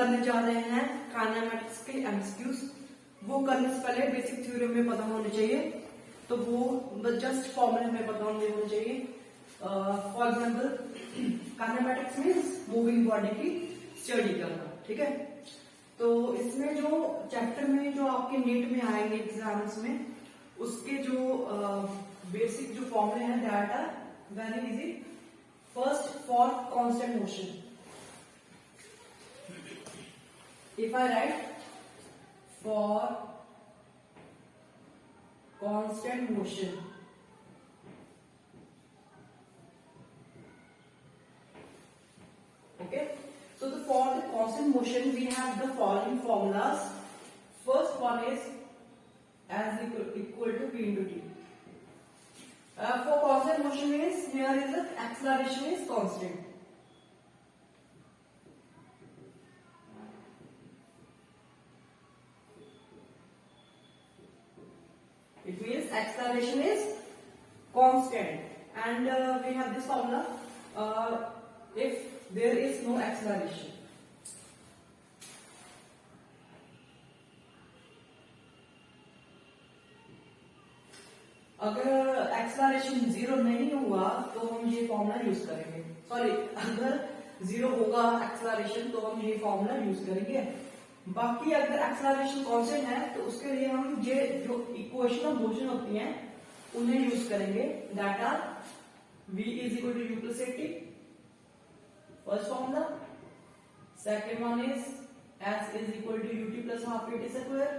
करने जा रहे हैं काइनेमैटिक्स के एमसीक्यूज। वो करने से पहले बेसिक थ्योरी में पता होने चाहिए, तो वो जस्ट फॉर्मूले में पता होने चाहिए। For example kinematics means moving body की स्टडी करना, ठीक है। तो इसमें जो चैप्टर में जो आपके नीट में आएंगे एग्जाम्स में, उसके जो बेसिक जो फॉर्मूले हैं that are very easy. First, for constant motion, if I write for constant motion, okay, so for the constant motion we have the following formulas. First one is as equal to p into t. For constant motion means here is the acceleration is constant. It means acceleration is constant, and we have this formula if there is no acceleration. अगर acceleration zero नहीं हुआ तो हम ये formula use करेंगे, sorry अगर zero होगा acceleration तो हम ये फॉर्मूला यूज करेंगे। बाकी अगर एक्सेलरेशन कांस्टेंट है तो उसके लिए हम ये जो इक्वेशन ऑफ मोशन होती हैं उन्हें यूज करेंगे, that are v is equal to u plus a t, first formula. Second one is s is equal to u t plus half a t square,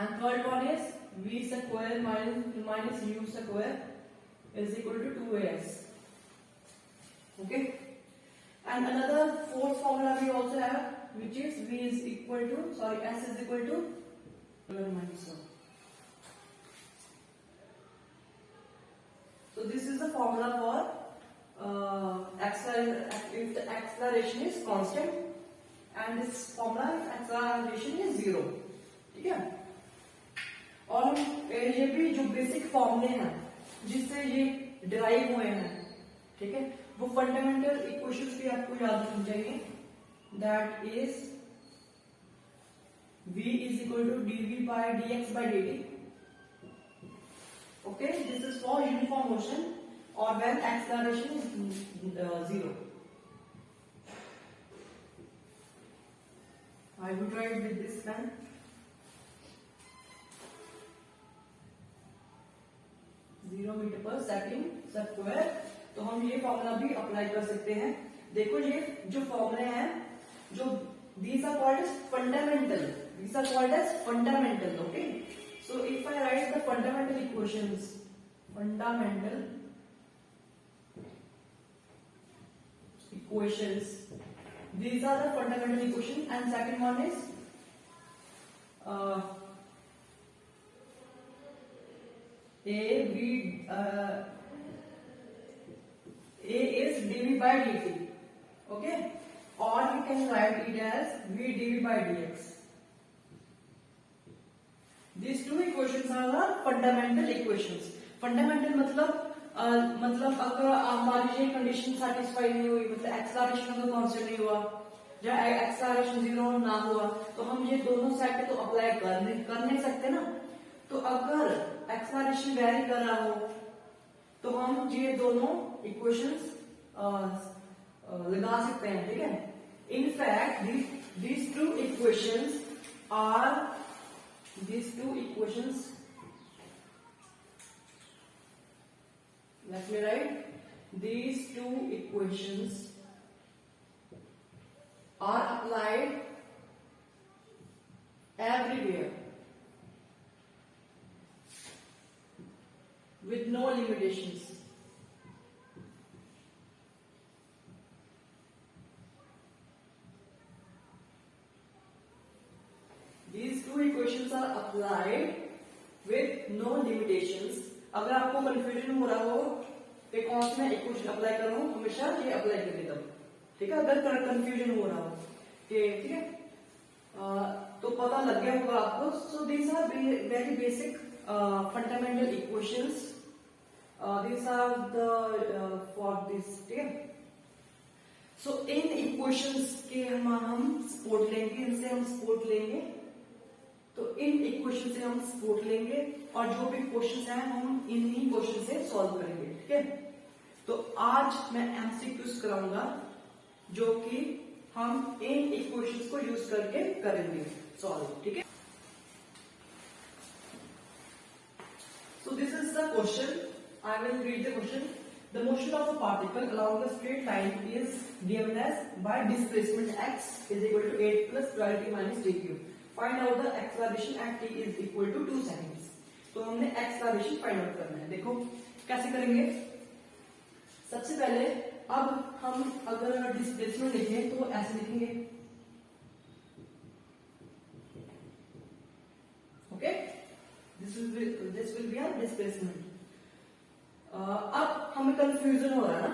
and third one is v square minus u square is equal to 2as, okay. And another fourth formula we also have, which is v is equal to, sorry, s is equal to minus 1. So this is the formula for if the acceleration is constant and this formula if acceleration is 0, ठीक है। और ये भी जो basic फॉर्मूले हैं जिससे ये डिराइव हुए हैं, ठीक है, वो फंडामेंटल इक्वेशंस भी आपको याद रखनी चाहिए, that is v is equal to dv by dx by dt, okay. This is for uniform motion और when acceleration is 0। I would write with this pen, 0 metre पर सेकंड स्क्वायर। तो हम ये फॉर्मूला भी अप्लाई कर सकते हैं। देखो ये जो फॉर्मूले हैं, जो these are called as fundamental, these are called as fundamental, okay. So if I write the fundamental equations, these are the fundamental equations, and second one is A is dv by dt, okay, or you can write it as v dv by dx. These two equations are the fundamental equations. Fundamental मतलब अगर हमारी ये condition satisfy नहीं हुई, मतलब acceleration अगर constant नहीं हुआ या एक्सेलरेशन 0 ना हुआ, तो हम ये दोनों सेट तो अप्लाई कर नहीं सकते ना। तो अगर एक्सेलरेशन वेरी कर रहा हो तो हम ये दोनों इक्वेशंस लगा सकते हैं, ठीक है। In fact these two equations let me write, these two equations are applied everywhere with no limitations. These two equations are applied with no limitations. अगर आपको कंफ्यूजन हो रहा हो कि कौन सी मैं इक्वेशन अप्लाई करूं, हमेशा ये अप्लाई कर देता हूं, ठीक है। अगर कंफ्यूजन हो रहा हो कि ठीक है, तो पता लग गया होगा आपको। So these are very basic fundamental equations, these are the for this, ठीक है। सो इन इक्वेशंस के हम सपोर्ट लेंगे, इनसे हम सपोर्ट लेंगे, तो इन इक्वेशन से हम सपोर्ट लेंगे और जो भी क्वेश्चंस हैं हम इन्हीं क्वेश्चन से सॉल्व करेंगे। ठीक है, तो आज मैं एमसीक्यूज कराऊंगा जो कि हम इन इक्वेशंस को यूज करके करेंगे सॉल्व। ठीक है, सो this is the question, I will read the question. The motion of a particle along a straight line is given as by displacement x is equal to 8 plus 12t minus t cube. Find out the acceleration at t is equal to 2 seconds. तो हमने acceleration find out करना है। देखो कैसे करेंगे। सबसे पहले अब हम अगर डिस्प्लेसमेंट लिखें तो ऐसे लिखेंगे, okay, this will be our displacement. अब हमें कंफ्यूजन हो रहा है ना,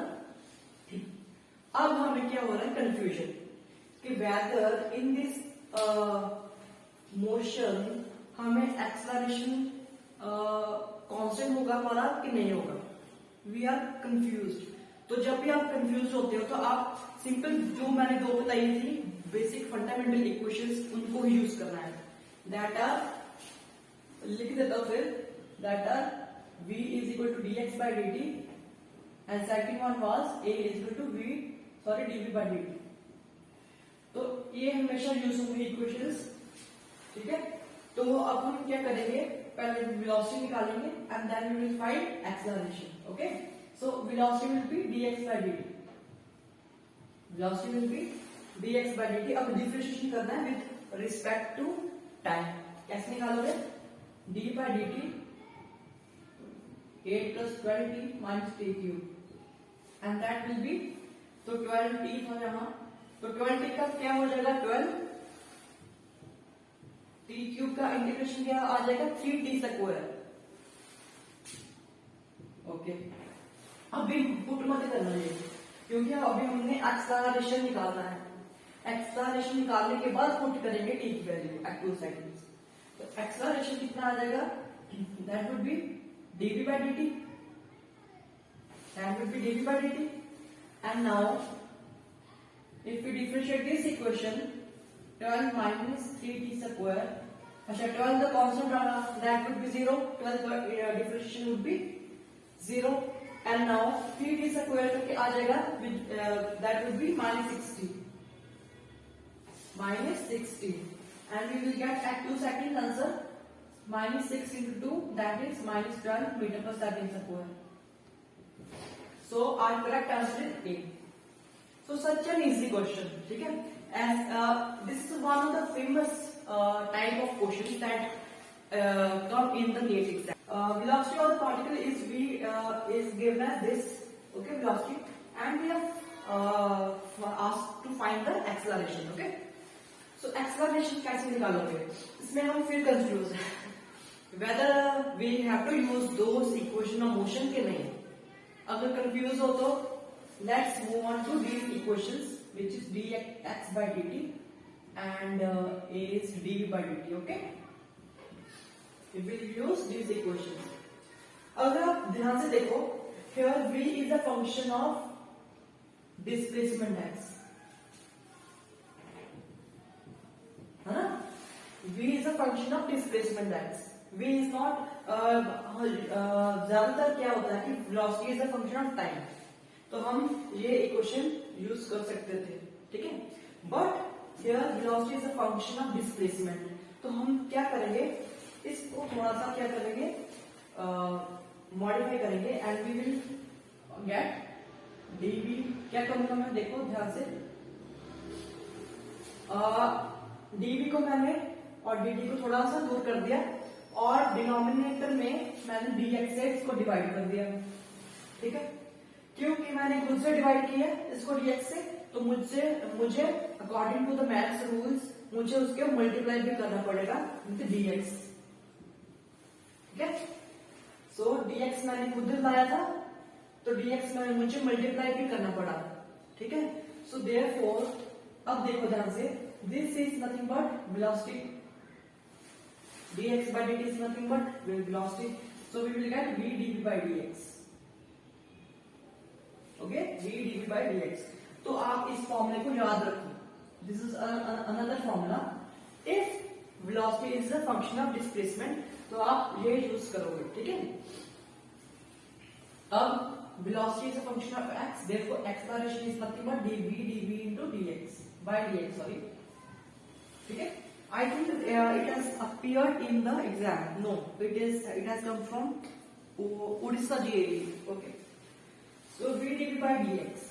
अब हमें क्या हो रहा है कंफ्यूजन कि वेदर इन दिस मोशन हमें एक्सेलरेशन कांस्टेंट होगा हमारा कि नहीं होगा, वी आर कंफ्यूज्ड। तो जब भी आप कंफ्यूज होते हो तो आप सिंपल जो मैंने दो बताई थी बेसिक फंडामेंटल इक्वेशंस उनको ही यूज करना है। दैट आर, लिख देता हूं फिर, that are v is equal to dx by dt and second one was a is equal to dv by dt। तो ये हमेशा यूज होंगे इक्वेशंस। ठीक है, तो अब हम क्या करेंगे, पहले वेलोसिटी निकालेंगे and then we will find acceleration. Okay, so velocity will be dx by dt, velocity will be dx by dt। अब डिफरेंशिएशन करना है विद रिस्पेक्ट टू टाइम। कैसे निकालोगे, d by dt 8 plus 12t minus t cube and that will be, तो 12t था यहाँ, तो 12t का क्या हो जाएगा 12, t क्यूब का इंटीग्रेशन क्या आ जाएगा 3t स्क्वायर। ओके, अभी पुट मत करना ये, क्योंकि अभी हमने एक्सेलरेशन निकालना है। एक्सेलरेशन निकालने के बाद पुट करेंगे t की वैल्यू एट 2 सेकंड्स। तो एक्सेलरेशन कितना आ जाएगा, that would B dv by dt, that would be dv by dt। and now if we differentiate this equation 12 minus 3t square, अच्छा 12 the constant रहा, that would be 0, 12 का differentiation would be 0 and now 3t square करके आ जाएगा with that would be minus 60 and we will get at 2 seconds answer minus 6 into 2 that is minus 12 meter per second square। So our correct answer is A। So such an easy question, ठीक है, as this is one of the famous type of questions that come in the NEET exam। Velocity of the particle is given as this, okay, velocity, and we are asked to find the acceleration। okay, so acceleration कैसे निकालोगे, इसमें हम फिर confuse हैं whether we have to use those equation of motion के नहीं। अगर confuse हो तो let's move on to these equations which is dx by dt and a is dv by dt। okay, we will use these equations। अगर आप ध्यान से देखो, here v is a function of displacement x, है ना, v is a function of displacement x। v is not ज्यादातर क्या होता है कि velocity is a function of time, तो हम ये इक्वेशन यूज कर सकते थे। ठीक है, but here velocity is a function of displacement, तो हम क्या करेंगे, इसको थोड़ा सा क्या करेंगे, मॉडिफाई करेंगे and we will get dv। क्या करूंगा मैं, देखो ध्यान से, dv को मैंने और dt को थोड़ा सा दूर कर दिया और डिनोमिनेटर में मैंने dx से इसको डिवाइड कर दिया। ठीक है, क्योंकि मैंने खुद से डिवाइड किया इसको dx से, तो मुझे according to the maths rules मुझे उसके मल्टीप्लाई भी करना पड़ेगा विद dx। ठीक है, सो dx मैंने खुद लाया था, तो dx में मुझे मल्टीप्लाई भी करना पड़ा। ठीक है, सो देयरफॉर अब देखो ध्यान से, this is nothing but velocity, dx by dt is nothing but velocity, so we will get v dv by dx। okay, v dv by dx। तो आप इस फॉर्मूले को याद रखो। This is another formula, if velocity is a function of displacement, तो आप ये यूज करोगे, ठीक है। अब velocity is a function of x, therefore acceleration is nothing but dv into dx by dx, sorry, ठीक है। I think it has appeared in the exam. No, it has come from Odisha GAE. Okay, so v dv by dx.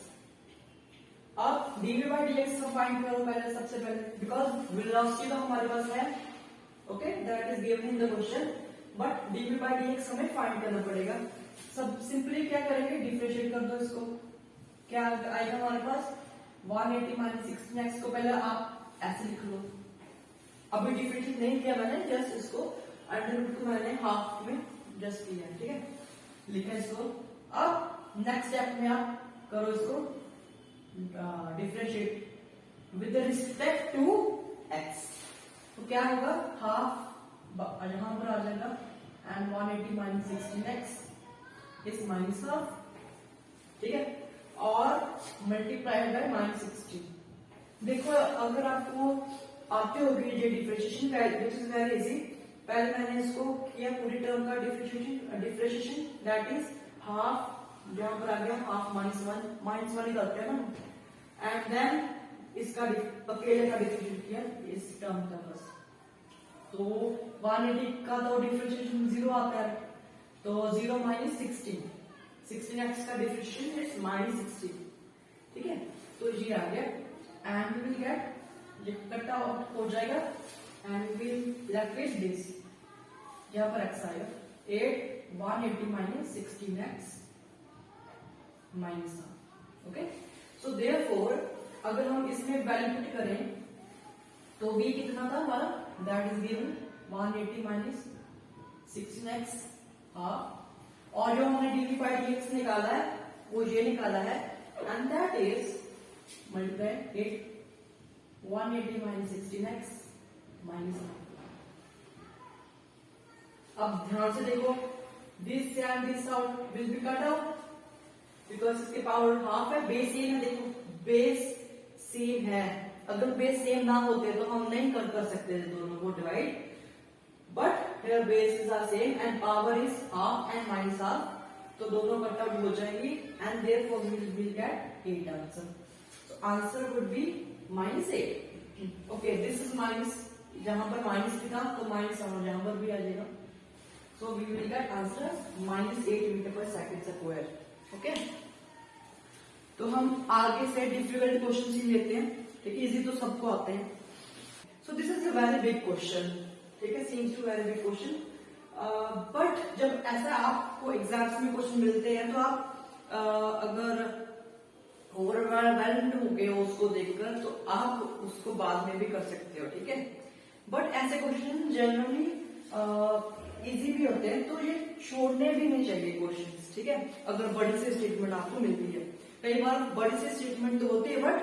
अब dv by dx को find करो पहले, सबसे पहले, because velocity तो हमारे पास है, okay, that is given in the question, but dv by dx हमें फाइंड करना पड़ेगा। सब सिंपली क्या करेंगे, डिफरेंशिएट कर दो इसको, क्या आएगा हमारे पास 180 माइनस 16x को पहले आप ऐसे लिख लो। अभी डिफरेंशिएट नहीं किया मैंने, जस्ट इसको अंडर रूट को मैंने हाफ में जस्ट किया, ठीक है, लिखा इसको। अब नेक्स्ट स्टेप में आप करो इसको differentiate with respect to x, तो क्या होगा, हाफ यहां पर आ जाएगा एंड 180 माइनस 16x इस माइनस हाफ, ठीक है, और मल्टीप्लाइड बाय माइनस 16। देखो अगर आपको आते हो ये differentiation, this is very easy. पहले मैंने इसको किया पूरी टर्म का डिफरेंशिएशन, दैट इज हाफ, जहां पर आ गया हाफ माइनस वन ही करते हैं ना, एंड देन इसका अकेले का डिफरेंशिएट किया इस टर्म का बस। तो 180 का तो डिफरेंशिएशन 0 आता है, तो 0 माइनस 16x का डिफरेंशिएशन इज माइनस 16, ठीक है, तो ये आ गया एंड वी विल गेट, ये कट आउट हो जाएगा and we will left with this, यहां पर x आएगा 8 180 minus 16x minus, okay. So therefore अगर हम इसमें वैल्यू पुट करें तो v कितना था हमारा, that is given 180 minus 16x half, और जो हमने dv by dx निकाला है वो ये निकाला है, and that is multiplied 180 minus 16x minus. अब ध्यान से देखो, this and this out will be cut out because इसके पावर हाफ है, बेस सेम है, देखो बेस सेम है, अगर बेस सेम ना होते तो हम नहीं कर सकते थे दोनों को divide, but here bases are same and power is half and minus half, तो दोनों कट आउट हो जाएंगी and therefore we will get 8 answer. So answer would be minus 8. Okay, this is minus, जहां पर माइनस भी था तो minus और जहां पर भी आ जाएगा, so we will get answer minus 8 metre पर सेकंड स्क्वायर। ओके, तो हम आगे से डिफिकल्ट क्वेश्चन ही लेते हैं, ठीक है, इजी तो सबको आते हैं। So this is a very big question, ठीक है, seems to very big question, but जब ऐसा आपको एग्जाम्स में क्वेश्चन मिलते हैं तो आप अगर ओवरवेल्म्ड हो गए हो उसको देखकर तो आप उसको बाद में भी कर सकते हो, ठीक है, बट ऐसे क्वेश्चन जनरली इजी भी होते हैं तो ये छोड़ने भी नहीं चाहिए क्वेश्चन, ठीक है, अगर बड़ी से स्टेटमेंट आपको मिलती है। कई बार बड़ी से स्टेटमेंट तो होती है बट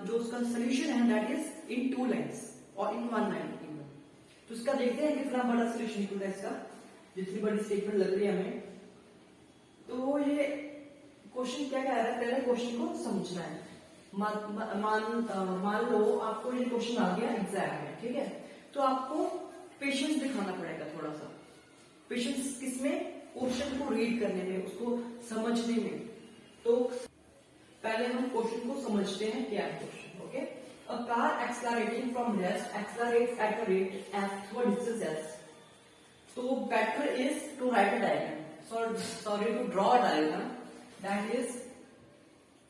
जो उसका सोल्यूशन है दैट इज इन 2 लाइन्स और इन 1 लाइन, तो इसका देखते हैं कितना बड़ा सोल्यूशन निकलता है इसका, जितनी बड़ी स्टेटमेंट लग रही है हमें। तो ये क्वेश्चन क्या कह रहा है, पहले क्वेश्चन को समझना है। मान लो आपको ये क्वेश्चन आ गया एग्जाम में, ठीक है, तो आपको पेशेंस दिखाना पड़ेगा, थोड़ा सा पेशेंस किसमें, क्वेश्चन को रीड करने में, उसको समझने में। तो पहले हम क्वेश्चन को समझते हैं क्या है question. Okay, a car accelerating from rest accelerates at a rate f through a distance s. So better is to write a diagram. Sorry to draw a diagram. That is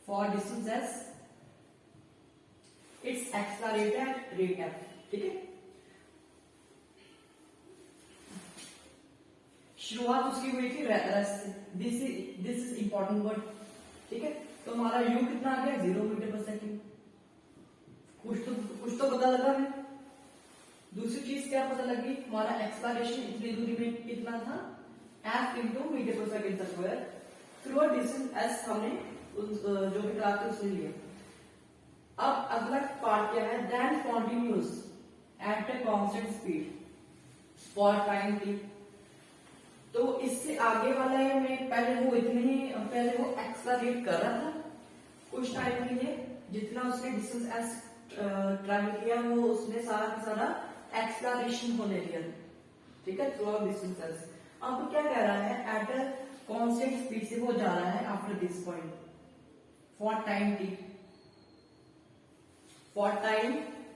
for distance s, it's accelerated at rate f. ठीक है, शुरुआत उसकी हुई थी rest से, this is important word, ठीक है। तो हमारा u कितना आ गया 0 मीटर पर सेकेंड, कुछ तो पता लगा है। दूसरी चीज क्या पता लगी, हमारा एक्सलेरेशन इतनी दूरी में कितना था, f इंटू मीटर पर second square through a distance s, हमने जो भी ग्राफ थे उसने लिया। अब अगला पार्ट क्या है, then continues at a constant speed for time t। तो इससे आगे वाला है में पहले वो एक्सलरेट कर रहा था कुछ टाइम के लिए जितना उसने डिस्टेंस एस ट्रैवल किया वो उसने सारा का सारा एक्सप्लोरेशन होने दिया, ठीक है, थ्रू आउट डिस्टेंस एस। अब क्या कह रहा है, एट अ कांस्टेंट स्पीड से वो जा रहा है after this point for time T, for time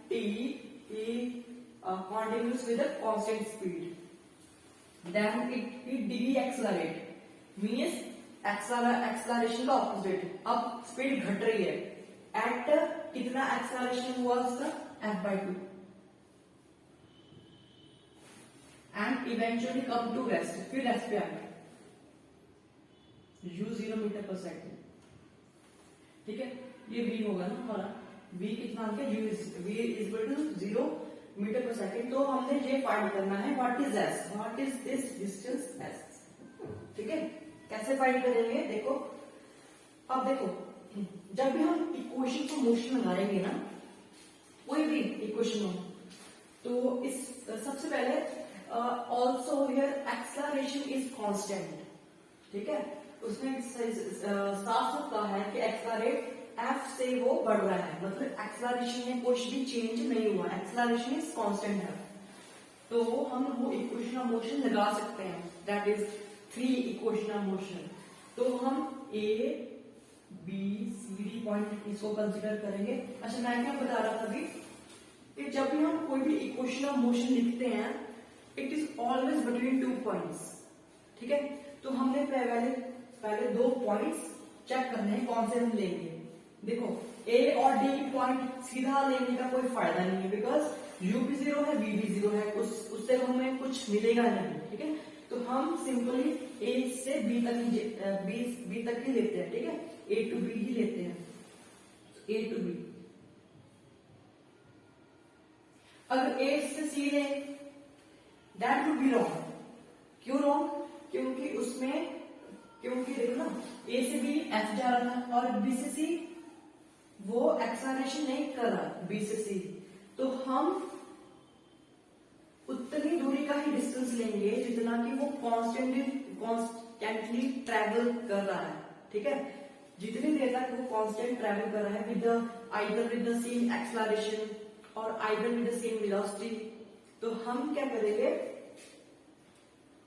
T he continues with a constant speed, then it de-accelerate means acceleration का opposite, अब स्पीड घट रही है, एट कितना एक्सेलरेशन हुआ उसका f/2 and eventually come to rest, फिर रेस्ट पे आ गया u0 मीटर पर सेकेंड, ठीक है, ये v होगा ना हमारा, v कितना आ गया, v is equal to 0 metre पर सेकेंड। तो हमने ये फाइंड करना है what is s, what is this distance s, ठीक है, कैसे फाइंड करेंगे, देखो अब देखो जब भी हम इक्वेशन को मोशन लगाएंगे ना, कोई भी इक्वेशन हो, तो इस सबसे पहले also here acceleration is constant, ठीक है, उसमें साफ साफ कहा है कि एक्सेलरेट f से वो बढ़ रहा है, मतलब एक्सेलरेशन में कुछ भी चेंज नहीं हुआ, एक्सेलरेशन इज कांस्टेंट है, तो हम वो इक्वेशन ऑफ मोशन लगा सकते हैं, that is 3 equation of motion. तो हम a b c d point इसको कंसीडर करेंगे। अच्छा मैं क्या बता रहा था अभी कि जब भी हम कोई भी इक्वेशन ऑफ मोशन लिखते हैं it is always between 2 points, ठीक है, तो हमने पहले 2 पॉइंट्स चेक करने हैं कौन से हम लेंगे। देखो a और d पॉइंट सीधा लेने का कोई फायदा नहीं है, बिकॉज u भी 0 है v भी 0 है, उससे हमें कुछ मिलेगा नहीं, ठीक है, तो हम सिंपली a से b तक ही लेते हैं, ठीक है, a to b ही लेते हैं, a to b। अगर a से c ले दैट वुड बी रॉन्ग, क्यों रॉन्ग, क्योंकि देखो ना a से b f जा रहा था और b से c वो एक्सेलरेशन नहीं कर रहा b से c, तो हम उतनी दूरी का ही डिस्टेंस लेंगे जितना कि वो कॉन्स्टेंटली ट्रेवल कर रहा है, ठीक है, जितनी देर तक वो कांस्टेंट ट्रेवल कर रहा है with either with the same acceleration और either with the same velocity, तो हम क्या करेंगे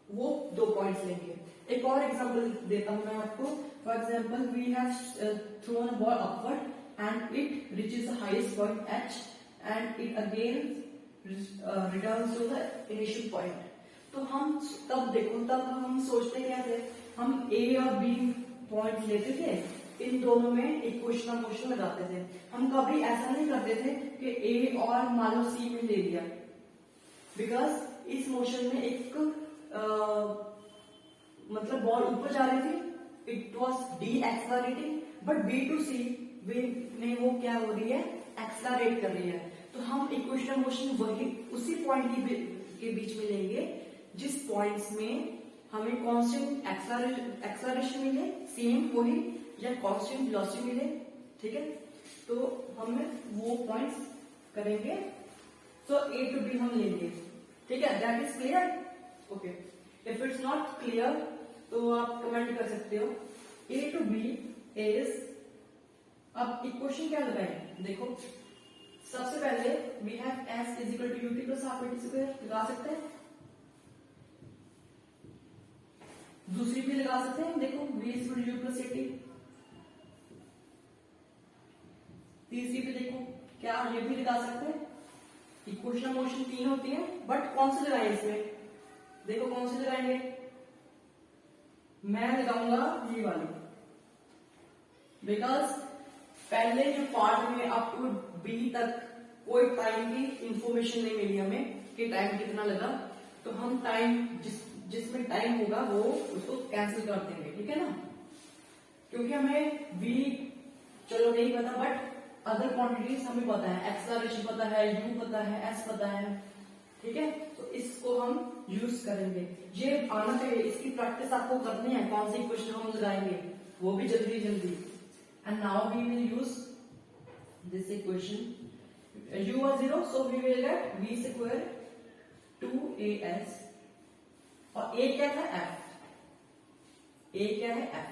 वो 2 पॉइंट्स लेंगे। एक और एग्जांपल देता हूं मैं आपको, for example we have thrown a ball upward and it reaches the highest point h and it again returns to the initial point. तो हम तब हम सोचते क्या थे, हम a और b पॉइंट लेते थे, इन दोनों में इक्वेशन ऑफ मोशन लगाते थे, हम कभी ऐसा नहीं करते थे कि a और मान लो c में ले लिया, बिकॉज इस मोशन में एक मतलब बॉल ऊपर जा रही थी, it was decelerating, but b to c में वो क्या हो रही है, एक्सलरेट कर रही है, तो हम इक्वेशन ऑफ मोशन वही उसी पॉइंट के बीच में लेंगे जिस पॉइंट्स में हमें कांस्टेंट एक्सेलरेशन मिले, सेम वही, या कांस्टेंट वेलोसिटी मिले, ठीक है, तो हम वो पॉइंट्स करेंगे, तो a टू b हम लेंगे, ठीक है, that is clear, okay. If it's not clear तो आप कमेंट कर सकते हो। a टू b इज, अब इक्वेशन क्या लगाएं, देखो सबसे पहले we have s is equal to ut plus half at square लगा सकते हैं, दूसरी भी लगा सकते हैं, देखो v is equal to u plus at, तीसरी भी देखो क्या ये भी लगा सकते हैं। इक्वेशन ऑफ मोशन 3 होती है, बट कौन सी लगाएं इसमें, देखो कौन सी लगाएंगे, मैं लगाऊंगा ये वाली, बिकॉज पहले जो पार्ट में अप टू b तक कोई टाइम की इंफॉर्मेशन नहीं मिली हमें कि टाइम कितना लगा, तो हम टाइम जिसमें टाइम होगा वो उसको कैंसिल कर देंगे, ठीक है ना, क्योंकि हमें v चलो नहीं पता, बट अदर क्वांटिटीज हमें पता है, एक्सेलरेशन पता है, u पता है, s पता है, ठीक है, तो इसको हम यूज करेंगे, ये आना चाहिए, इसकी प्रैक्टिस आपको करनी है, कौन सी इक्वेशन हम लगाएंगे वो भी जल्दी जल्दी। And now we will use this equation, u was 0, so we will get v square 2as, और a क्या था, f, a क्या है f,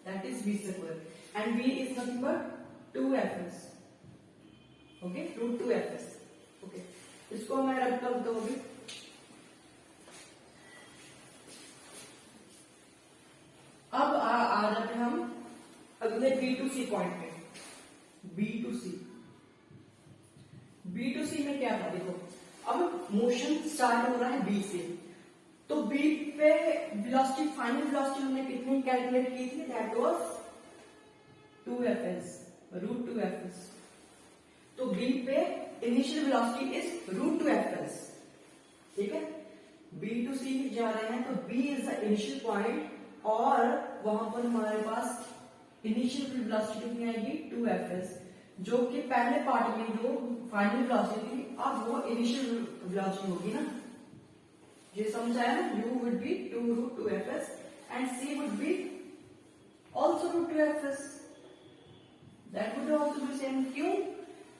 that is v square, and v is nothing but 2fs, okay, root 2fs, okay. इसको मैं रब कर दूंगी। अब आ जाते हैं हम अगले B2C पॉइंट पे। B2C में क्या था देखो, अब मोशन स्टार्ट हो रहा है B से, तो B पे वेलोसिटी, फाइनल वेलोसिटी हमने कितनी कैलकुलेट की थी, that was 2fs, root 2fs। तो B पे initial velocity is root 2fs, ठीक है। B to C जा रहे हैं, तो B is the initial point, और वहां पर हमारे पास इनिशियल वेलोसिटी कितनी आएगी, 2fs, जो कि पहले पार्ट में जो फाइनल वेलोसिटी थी, अब वो इनिशियल वेलोसिटी होगी ना, ये समझ आया ना। U would be 2 root 2fs and C would be also root 2fs, that would also be same। क्यों?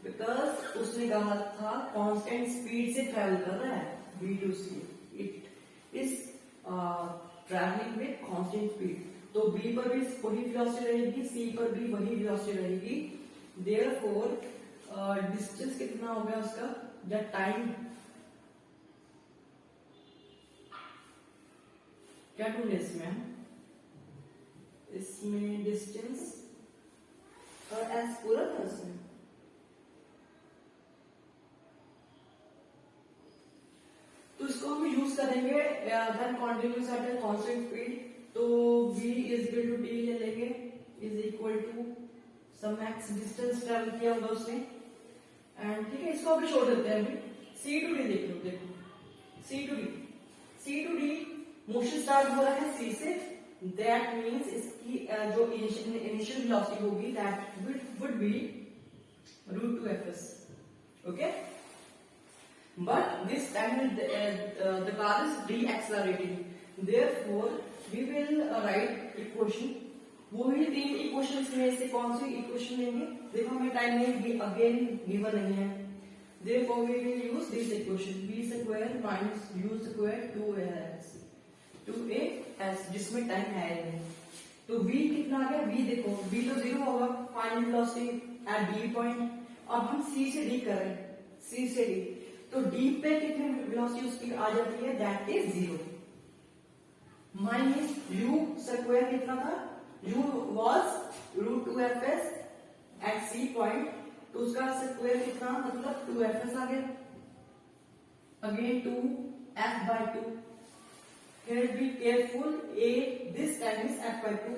बिकॉज उसने कहा था कांस्टेंट स्पीड से ट्रेवल कर रहा है B2C, it is travelling with constant speed, तो B पर भी वही वेलोसिटी रहेगी, C पर भी वही वेलोसिटी रहेगी। देयरफॉर डिस्टेंस कितना हो गया उसका, द टाइम, क्या ढूंढे इसमें डिस्टेंस और एस पूरा था इसमें, तो इसको हम यूज करेंगे when continuous at a constant speed. तो v is equal to t ले लेंगे, is equal to some x distance travel किया होगा उसने, एंड ठीक है, इसको अभी छोड़ देते हैं। अभी c टू d देखो, c to d motion start हो रहा है c से, दैट मींस इसकी जो इनिशियल वेलोसिटी होगी that would be root 2fs, okay. But this time the car is deaccelerating, therefore we will write equation। वो ही तीन इक्वेशंस में से कौन सी इक्वेशन लेंगे, देखो हमें टाइम में अगेन गिवन नहीं है, therefore we will use this equation, b square minus u square 2as, जिसमें टाइम है नहीं। तो v कितना आ गया, v देखो, v तो 0 होगा, final velocity at d point. अब हम c से d कर रहे हैं, c से d, तो d पे कितनी वेलोसिटी उसकी आ जाती है, that is 0 minus u square कितना था, u was root 2fs at c point, तो उसका स्क्वायर कितना, मतलब 2fs आ गया, again 2f by 2। Here be careful, this time is f by 2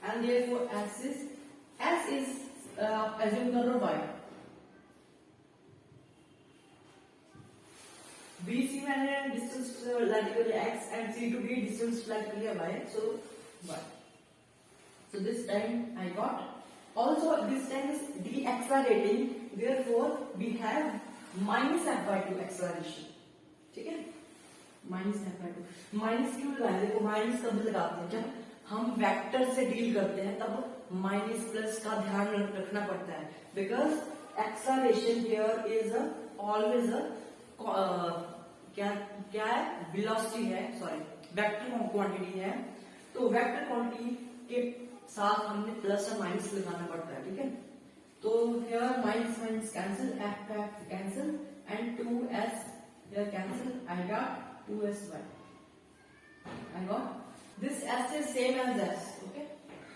and therefore s is assume कर लो y, BC मैंने डिस्टेंस लेट कर लिया x and C to D distance let कर लिया y, so y, so this time I got, also this time is deaccelerating, therefore we have minus f by 2 acceleration, ठीक है, minus f by 2। Minus क्यों लगाए, देखो minus कब लगाते हैं, जब हम वेक्टर से डील करते हैं तब माइनस प्लस का ध्यान रखना पड़ता है, because acceleration here is always क्या है, वेलोसिटी है, सॉरी वेक्टर क्वांटिटी है, तो वेक्टर क्वांटिटी के साथ हमने प्लस और माइनस लगाना पड़ता है, ठीक है। तो here minus minus cancel, f cancel and 2s here cancel, I got 2sy, I got this s is same as s, okay,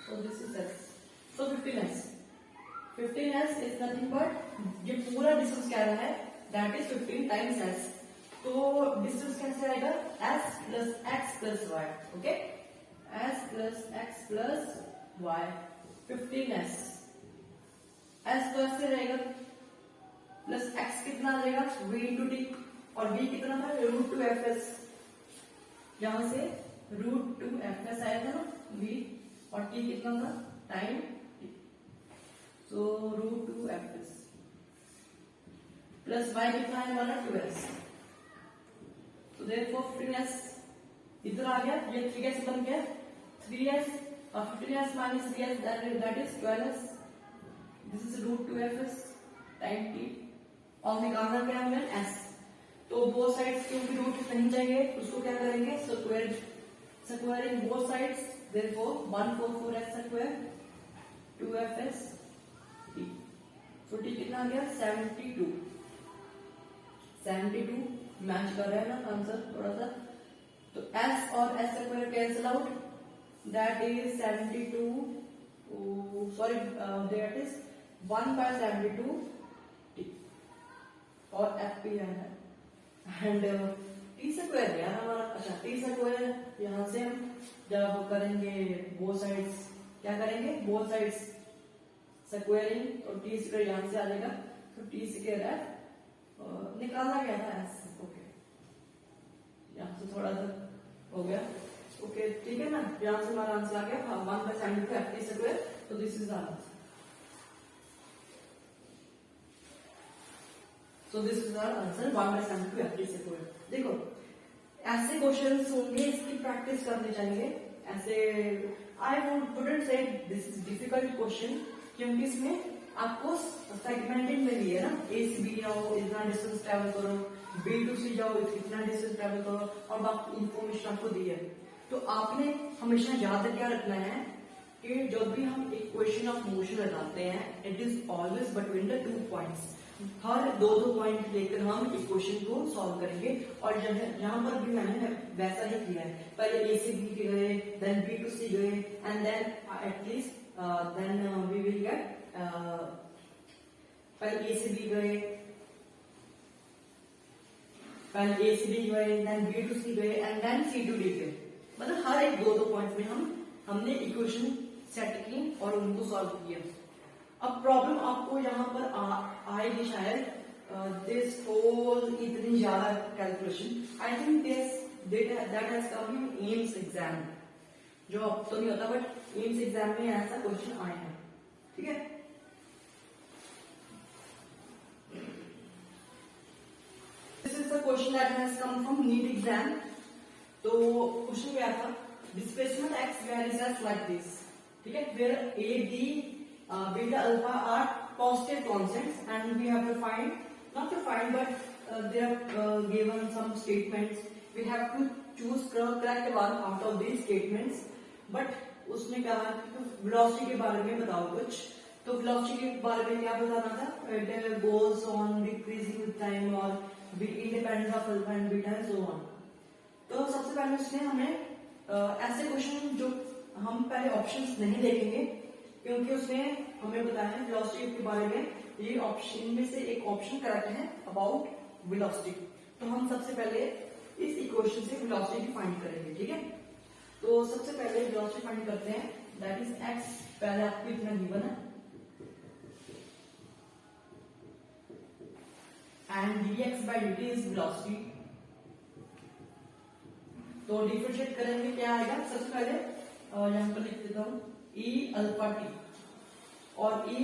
so this is s, so 15s is nothing but ये पूरा distance क्या रहा है, that is 15 times s, तो distance कैसे आएगा, s plus x plus y, okay, s plus x plus y, 15s, s तो s से रहेगा, प्लस x कितना आ जाएगा, v into t, और v कितना था, रूट 2fs, यहां से रूट 2fs आया था ना v, और t कितना था, time t, so root 2fs plus y कितना है हमारा 2s, तो देयरफॉर 15s इधर आ गया, ये 3s बन गया, 3s और 15s minus 3s that is 12s, this is root 2fs time t, और निकालना क्या है हमें s, तो बोथ साइड्स क्योंकि रूट नहीं चाहिए, उसको क्या करेंगे, squaring both sides, therefore 144s square 2fs t, तो टी कितना आ गया 72 मैच कर रहा है ना आंसर थोड़ा सा। तो s और s square cancel out, that is 72 sorry that is 1/72 t और f भी है एंड टी स्क्वायर यार हमारा। अच्छा टी स्क्वायर यहाँ से हम जब करेंगे बोथ साइड्स, क्या करेंगे बोथ साइड्स स्क्वायरिंग, तो टी स्क्वायर यहाँ से आ जाएगा। तो टी स्क्वायर है निकालना क्या था एस, ओके यहाँ से थोड़ा सा हो गया, ओके ठीक है ना। यहाँ से हमारा आंसर आ गया 1/72 एफ टी स्क्वायर। तो this is answer, so this is our answer 1/72 f t square. देखो ऐसे क्वेश्चंस होंगे, इसकी प्रैक्टिस करनी चाहिए। ऐसे I wouldn't say this is difficult question, क्योंकि इसमें आपको सेगमेंटेड में भी है ना, ए से बी जाओ इतना डिस्टेंस ट्रेवल करो, बी टू सी जाओ इतना डिस्टेंस ट्रेवल करो, और बाकी इंफॉर्मेशन आपको दी है। तो आपने हमेशा याद क्या रखना है कि जब भी हम एक क्वेश्चन ऑफ मोशन लगाते हैं, it is always between the 2 points. हर दो पॉइंट लेकर हम इक्वेशन को सॉल्व करेंगे। और यहाँ पर भी मैंने वैसा ही किया है, पहले ए से बी गए, देन बी टू सी गए, and then at least then we will get पहले ए से बी गए, पहले ए से बी गए, देन बी टू सी गए, and then C to D गए। मतलब हर एक दो पॉइंट में हमने इक्वेशन सेट की और उनको सॉल्व किया। अब प्रॉब्लम आपको यहाँ पर आएगी शायद, दिस होल इतनी ज्यादा calculation, I think that has come in AIIMS exam, जो अब तो नहीं होता बट एम्स एग्जाम में ऐसा क्वेश्चन आए हैं, ठीक है। This is the question that has come from NEET exam. तो क्वेश्चन क्या था, displacement x varies like this, ठीक है, where a d beta alpha are positive constants, and we have to find, not to find, but they are given some statements. We have to choose correct one out of these statements. But उसने कहा कि velocity के बारे में बताओ कुछ। तो velocity के बारे में क्या बताना था, it goes on decreasing with time or be independent of alpha and beta and so on। तो सबसे पहले उसने हमें ऐसे क्वेश्चन जो हम पहले ऑप्शंस नहीं देखेंगे, क्योंकि उसने हमें बताया है वेलोसिटी के बारे में, ये ऑप्शन में से एक ऑप्शन करेक्ट है अबाउट वेलोसिटी। तो हम सबसे पहले इस इक्वेशन से वेलोसिटी फाइंड करेंगे, ठीक है। तो सबसे पहले वेलोसिटी फाइंड करते हैं, दैट इज एक्स, पहले आपको इतना गिवन है, and dx by dt is velocity. तो डिफरेंशिएट करेंगे, क्या आएगा सबसे पहले यहाँ पर लिख देता हूं E अल्फा t और E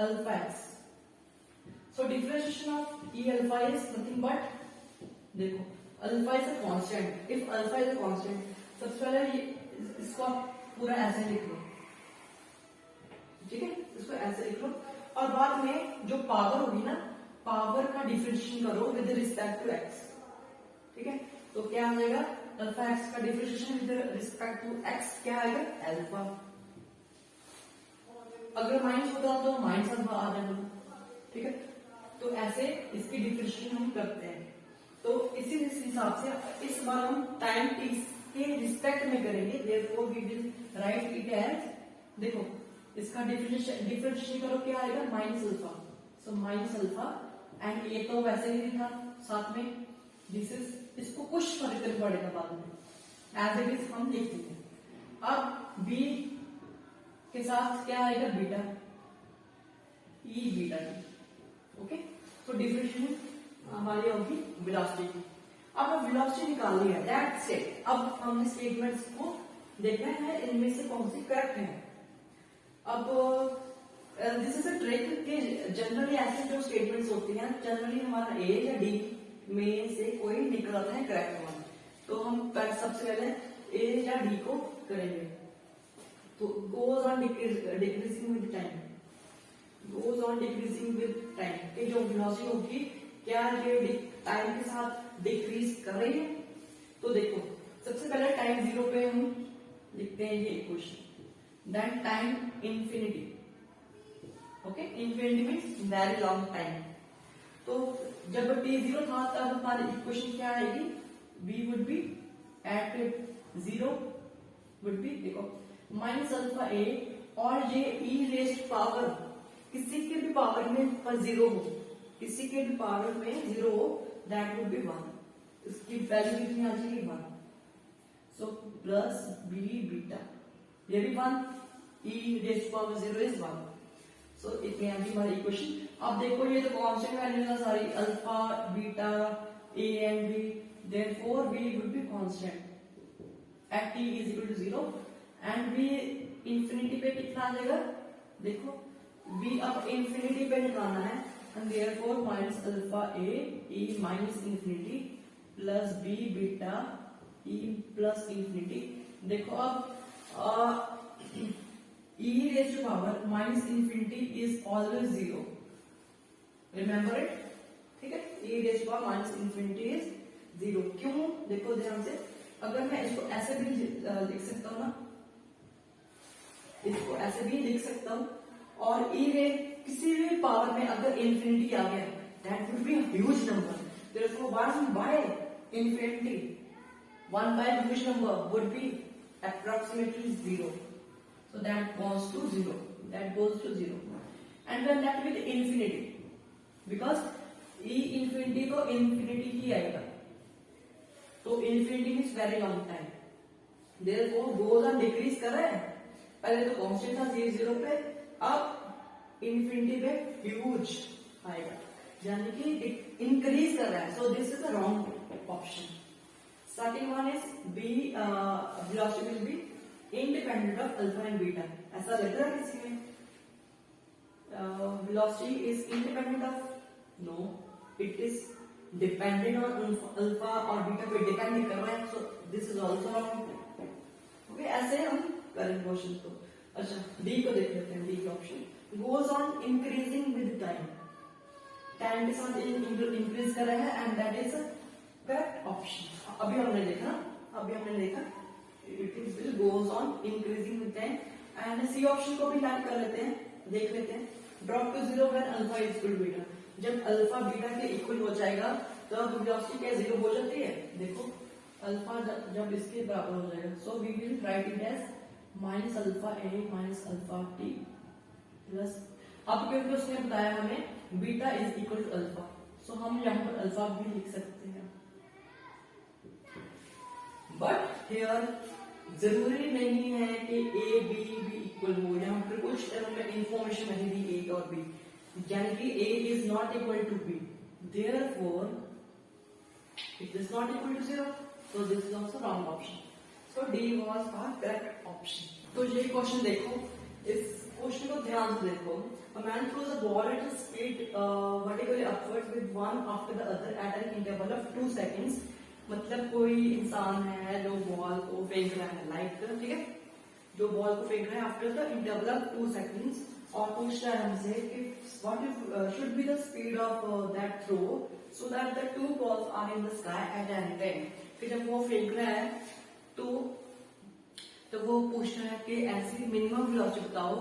alpha x। So differentiation of E alpha is nothing but, देखो alpha is a constant, if alpha is a constant, सबसे पहले इसको पूरा ऐसे लिख लो, ठीक है, इसको ऐसे लिख लो, और बाद में जो पावर होगी ना, पावर का डिफरेंशिएशन करो विद रिस्पेक्ट टू x, ठीक है। तो क्या आ जाएगा, अल्फा x का differentiation with respect to x क्या आएगा, अल्फा। अगर माइनस होता तो माइनस अल्फा आ जाएगा, ठीक है। तो ऐसे इसकी डिफरेंशिएशन हम करते हैं। तो इसी हिसाब से इस बार हम टाइम t के रिस्पेक्ट में करेंगे, therefore we will write it as, देखो इसका डिफरेंशिएशन करो, क्या आएगा minus alpha, so minus alpha, and ये तो वैसे ही था साथ में, दिस इज, इसको कुछ फर्क नहीं पड़ेगा बाद में, एज इट इज हम लिख देंगे। अब b के साथ क्या आएगा बीटा, ई बीटा टी, ओके। तो डिफरेंशिएशन हमारी होगी वेलोसिटी की। अब वेलोसिटी निकालनी है, दैट्स इट। अब हमने स्टेटमेंट्स को देखना है, इनमें से कौन सी करेक्ट है। अब दिस इज अ ट्रिक कि जनरली ऐसे जो स्टेटमेंट्स होती हैं, जनरली हमारा ए या डी में से कोई निकलता है करेक्ट वन। तो हम सबसे पहले ए या डी को करेंगे। तो goes on decreasing with time, goes on decreasing with time, कि जो वेलोसिटी होगी क्या ये टाइम के साथ डिक्रीज कर रही है। तो देखो सबसे पहले टाइम 0 पे हम लिखते हैं ये equation, then time infinity, okay, infinity means very long time. तो जब t0 था तब हमारी इक्वेशन क्या आएगी, v would be at 0 would be, देखो माइनस अल्फा ए, और ये e रेस्ट पावर किसी के भी पावर में पर 0 हो, किसी के भी पावर में 0 हो, दैट वुड बी 1, इसकी वैल्यू कितनी आ जाएगी 1। सो प्लस बी बीटा, ये भी 1, e रेस्ट पावर 0 इज 1। सो इतनी आती हमारी इक्वेशन। अब देखो ये तो कांस्टेंट वैल्यूज है सारी, alpha beta a and b, therefore v would be constant at t is equal to 0 and v infinity पे कितना आ जाएगा, देखो v अब इंफिनिटी पे निकालना है, and therefore minus alpha A e minus infinity plus b beta e plus infinity. देखो अब e raised to power minus infinity is always 0, remember it, ठीक है, e raised to power minus infinity is 0। क्यों, देखो ध्यान से, अगर मैं इसको ऐसे भी लिख सकता हूँ ना, इसको ऐसे भी लिख सकता हूँ, और e रे किसी भी पावर में अगर इंफिनिटी आ गया, that would be a huge number, therefore 1 by infinity, 1 by huge number would be approximately 0, so that goes to 0, that goes to 0, and we are left with infinity, because e infinity तो infinity ही आएगा, तो infinity means very long time, therefore goes on decrease कर रहा है, पहले तो constant था 0 पे, अब infinity पे huge आएगा, यानी कि इंक्रीज कर रहा है, so this is the wrong option। Second one is b velocity will be independent of alpha and beta, ऐसा लग रहा है किसी में, velocity is independent of, no, it is dependent on alpha और beta पे डिपेंड नहीं कर रहा है, so this is also wrong। Okay, ऐसे हम करेंगे क्वेश्चन को। अच्छा, डी को देख लेते हैं, डी का option goes on increasing with time, time के साथ इंक्रीज कर रहा है, and that is correct option. अभी हमने देखा it is goes on increasing with time, and C option को भी लाइक कर लेते हैं, देख लेते हैं, drop to 0 when alpha is equal to beta, जब अल्फा बीटा के इक्वल हो जाएगा तब वेलोसिटी क्या 0 हो जाती है, देखो अल्फा जब इसके बराबर हो जाएगा, so we will write it as minus alpha A minus alpha T plus, अब क्योंकि उसने बताया हमें beta is equal to alpha, so हम यहाँ पर अल्फा भी लिख सकते हैं, बट हियर जरूरी नहीं है कि ए बी भी इक्वल हो, यहाँ पर कुछ इंफॉर्मेशन नहीं दी ए और बी, यानी कि A is not equal to B, therefore it is not equal to 0, so this is also wrong option, so D was our correct option। तो ये क्वेश्चन देखो, इस क्वेश्चन को ध्यान से देखो, a man throws a ball at a speed vertically upwards with one after the other at an interval of 2 seconds, मतलब कोई इंसान है जो बॉल को फेंक रहा है, लाइक, ठीक है, जो बॉल को फेंक रहा है after the interval of 2 seconds, और पूछ रहा है हमसे कि what is should be the speed of that throw so that the 2 balls are in the sky at any time, फिर जब वो फेंक रहा है तो वो पूछ रहा है कि ऐसी मिनिमम वेलोसिटी बताओ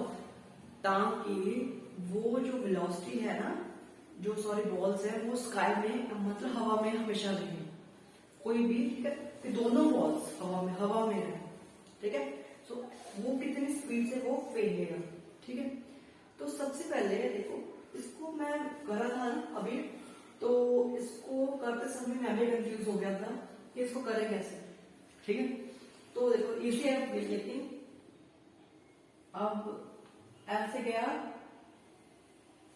ताकि वो जो वेलोसिटी है ना, जो सॉरी बॉल्स है वो स्काई में मतलब हवा में हमेशा रहे, कोई भी, ठीक है, कि दोनों बॉल्स हवा में रहे, ठीक है, सो वो कितनी स्पीड से वो फेंकेगा, ठीक है। तो सबसे पहले देखो, इसको मैं करा था ना अभी, तो इसको करते समय मैं भी कंफ्यूज हो गया था कि इसको करें कैसे, ठीक है, तो देखो इजी है, लेकिन अब ऐसे गया,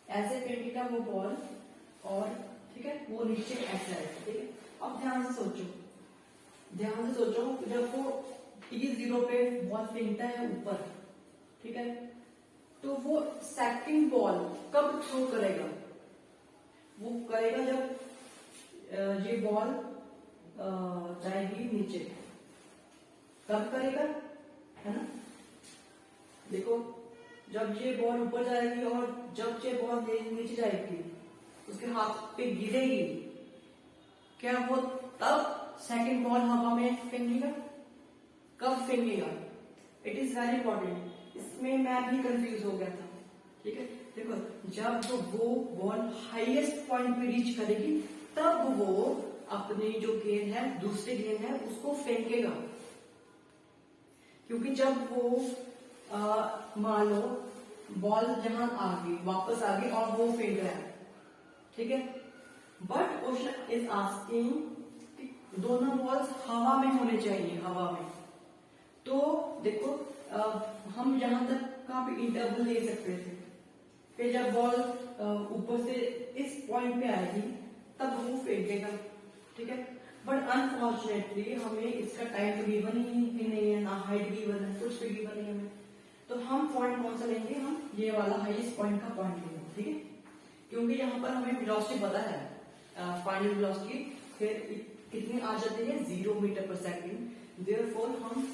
ऐसे फेंकेगा वो बॉल, और ठीक है वो नीचे ऐसे आएगा, ठीक है। अब ध्यान से सोचो, जब वो t0 पे बॉल फेंकता है ऊपर, ठीक है, तो वो सेकंड बॉल कब थ्रो करेगा, वो करेगा जब ये बॉल जाएगी नीचे, कब करेगा, है ना, देखो जब ये बॉल ऊपर जाएगी और जब ये बॉल नीचे जाएगी उसके हाथ पे गिरेगी, क्या वो तब सेकंड बॉल हवा में फेंकेगा, कब फेंकेगा, इट इज वेरी इंपॉर्टेंट, इसमें मैं भी कंफ्यूज हो गया था ठीक है, देखो जब वो बॉल हाईएस्ट पॉइंट पे रीच करेगी तब वो अपनी जो गेंद है, दूसरे गेंद है, उसको फेंकेगा। क्योंकि जब वो मान लो बॉल जहां आ गई, वापस आ गई और वो फेंक रहा है, ठीक है, बट क्वेश्चन इज आस्किंग दोनों बॉल्स हवा में होने चाहिए, हवा में। तो देखो हम यहां तक का भी इंटरवल ले सकते थे, फिर जब बॉल ऊपर से इस पॉइंट पे आएगी तब वो फेंक देगा, ठीक है। बट अनफॉर्चुनेटली हमें इसका टाइम तो गिवन ही नहीं है, ना हाइट गिवन है, कुछ भी गिवन नहीं है हमें। तो हम पॉइंट कौन सा लेंगे, हम ये वाला हाईएस्ट पॉइंट का पॉइंट लेंगे, ठीक है। क्योंकि यहाँ पर हमें वेलोसिटी पता है, फाइनल वेलोसिटी फिर कितनी आ जाती है, 0 मीटर पर सेकेंड। देयरफॉर हम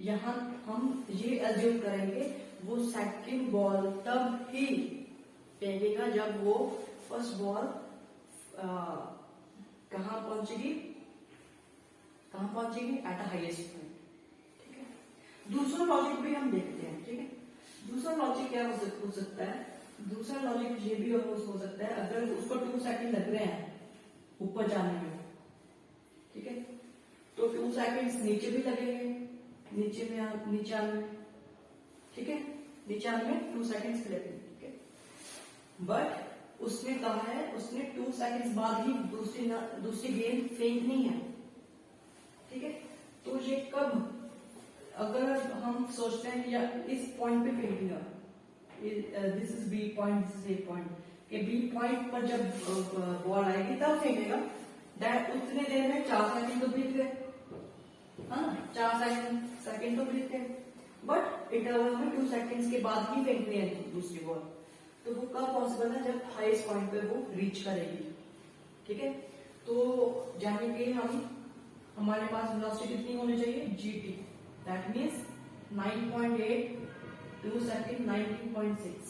यहाँ हम ये एज्यूम करेंगे वो सेकंड बॉल तब ही फेंकेगा जब वो फर्स्ट बॉल कहां पहुंचेगी एट द हाईएस्ट पॉइंट, ठीक है। दूसरा लॉजिक भी हम देखते हैं, ठीक है। दूसरा लॉजिक क्या हो सकता है, दूसरा लॉजिक ये भी हो सकता है अगर उसको 2 सेकंड लग रहे हैं ऊपर जाने में, ठीक है, तो 2 सेकंड नीचे भी लगेंगे, नीचे आने में, ठीक है, नीचे आने में 2 सेकंड्स लगेंगे, ठीक है। बट उसने कहा है उसने 2 सेकंड्स बाद ही दूसरी गेंद फेंकनी है, ठीक है। तो ये कब, अगर हम सोचते हैं या इस पॉइंट पे फेंकेगा, this is B point, this is A point, कि बी पॉइंट पर जब बॉल आएगी तब फेंकेगा, दैट उतने देर में 4 सेकंड तो बीत गए, हाँ 4 सेकंड तो बीत गए, बट इंटरवल में 2 सेकंड्स के बाद ही फेंकनी है दूसरी बॉल। तो वो कब पॉसिबल है, जब हाईएस्ट पॉइंट पे वो रीच करेगी, ठीक है। तो जानेंगे हम, हमारे पास वेलोसिटी कितनी होनी चाहिए, GT, दैट मीन्स 9.8 2 सेकंड 19.6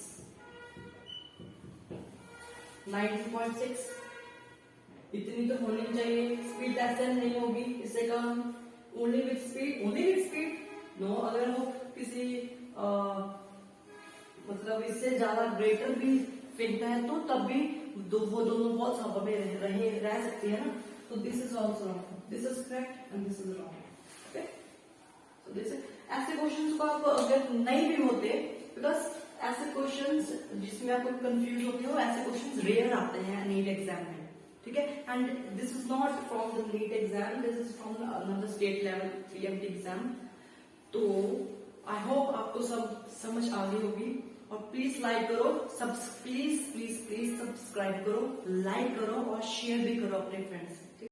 इतनी तो होनी चाहिए। स्पीड ऐसे नहीं होगी, इससे कम, ओनली विथ स्पीड नो। अगर वो किसी मतलब इससे ज्यादा ग्रेटर भी फेंकता है तो तब भी वो दोनों बॉल्स हवा में रह सकती है ना। तो this is also wrong, this is correct and this is wrong, okay. तो दिस ऐसे क्वेश्चंस को आप अगर नहीं भी होते, बिकॉज ऐसे क्वेश्चंस जिसमें आप कंफ्यूज होते हो, ऐसे क्वेश्चंस रेयर आते हैं नीट एग्जाम में, ठीक है। And this is not from the NEET exam, this is from another state level PMT exam. तो आई होप आपको सब समझ आ गई होगी, और प्लीज लाइक करो, प्लीज सब्सक्राइब करो, लाइक करो और शेयर भी करो अपने फ्रेंड्स से।